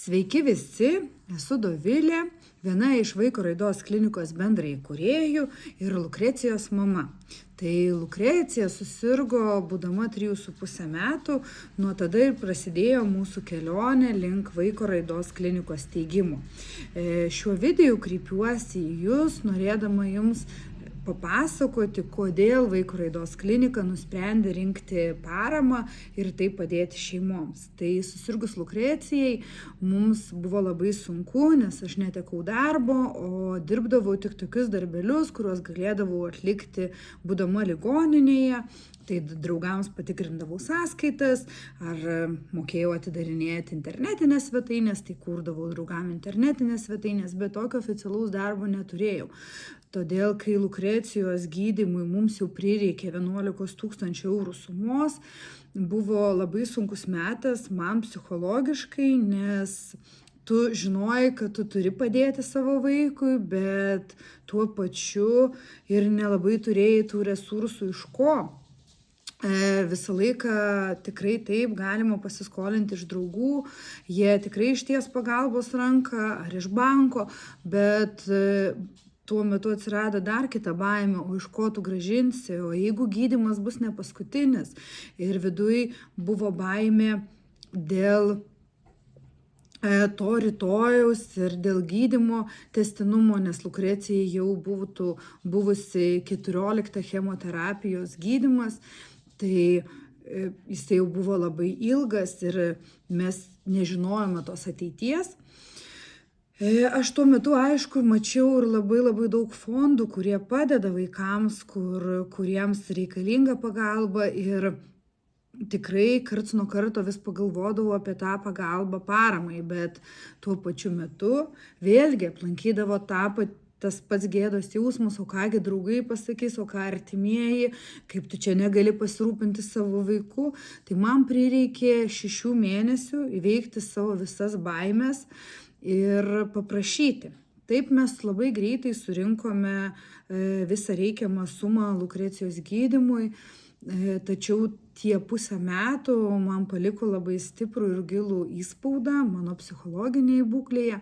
Sveiki visi, esu Dovilė, viena iš Vaiko raidos klinikos bendraįkūrėjų ir Lukrecijos mama. Tai Lukrecija susirgo būdama 3,5 metų, nuo tada ir prasidėjo mūsų kelionė link Vaiko raidos klinikos steigimo. Šiuo videu kreipiuosi į jūs, norėdama jums papasakoti, kodėl Vaiko raidos klinika nusprendė rinkti paramą ir taip padėti šeimoms. Tai susirgus Lukrecijai mums buvo labai sunku, nes aš netekau darbo, o dirbdavau tik tokius darbelius, kuriuos galėdavau atlikti būdama ligoninėje. Tai draugams patikrindavau sąskaitas, ar mokėjau atidarinėti internetinės svetainės, tai kurdavau draugam internetinės svetainės, bet tokio oficialaus darbo neturėjau. Todėl, kai Lukrecijos gydymui mums jau prireikė 11 000 eurų sumos, buvo labai sunkus metas man psichologiškai, nes tu žinojai, kad tu turi padėti savo vaikui, bet tuo pačiu ir nelabai turėjai tų resursų iš ko. Visą laiką tikrai taip galima pasiskolinti iš draugų, jie tikrai išties pagalbos ranką ar iš banko, bet tuo metu atsirado dar kita baimė, o iš ko tu grąžinsi, o jeigu gydymas bus ne paskutinis. Ir viduj buvo baimė dėl to rytojaus ir dėl gydymo tęstinumo, nes Lukrecijai jau būtų buvusi 14 chemoterapijos gydymas. Tai jis jau buvo labai ilgas ir mes nežinojome tos ateities. Aš tuo metu, aišku, mačiau ir labai daug fondų, kurie padeda vaikams, kuriems reikalinga pagalba, ir tikrai karts nuo karto vis pagalvodavau apie tą pagalbą paramai, bet tuo pačiu metu vėlgi aplankydavo tas pats gėdos jausmas, o kągi draugai pasakys, o ką artimieji, kaip tu čia negali pasirūpinti savo vaiku. Tai man prireikė 6 mėnesių įveikti savo visas baimes ir paprašyti. Taip mes labai greitai surinkome visą reikiamą sumą Lukrecijos gydymui, tačiau tie 1,5 metų man paliko labai stiprų ir gilų įspaudą mano psichologiniai būklėje.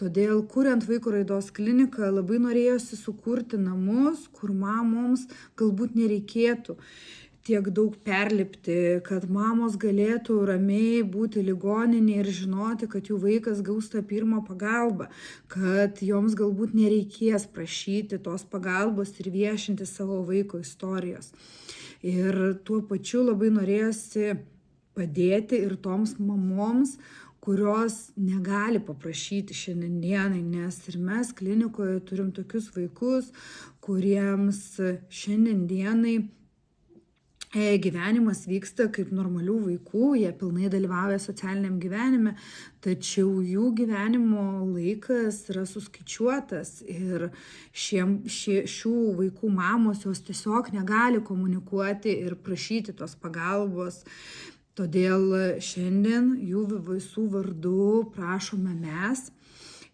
Todėl, kuriant Vaiko raidos kliniką, labai norėjosi sukurti namus, kur mamoms galbūt nereikėtų tiek daug perlipti, kad mamos galėtų ramiai būti ligoninėje ir žinoti, kad jų vaikas gaus tą pirmą pagalbą, kad joms galbūt nereikės prašyti tos pagalbos ir viešinti savo vaiko istorijos. Ir tuo pačiu labai norėjosi padėti ir toms mamoms, kurios negali paprašyti šiandienai, nes ir mes klinikoje turim tokius vaikus, kuriems šiandienai gyvenimas vyksta kaip normalių vaikų, jie pilnai dalyvauja socialiniam gyvenime, tačiau jų gyvenimo laikas yra suskaičiuotas ir šių vaikų mamos jos tiesiog negali komunikuoti ir prašyti tos pagalbos. Todėl šiandien jų visų vardų prašome mes.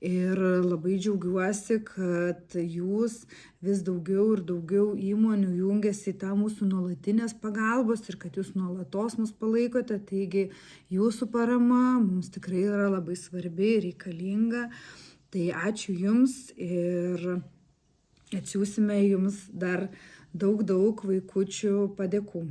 Ir labai džiaugiuosi, kad jūs vis daugiau ir daugiau įmonių jungiasi į tą mūsų nuolatinės pagalbos ir kad jūs nuolatos mus palaikote. Taigi jūsų parama mums tikrai yra labai svarbi ir reikalinga. Tai ačiū jums ir atsiųsime jums dar daug vaikučių padėkų.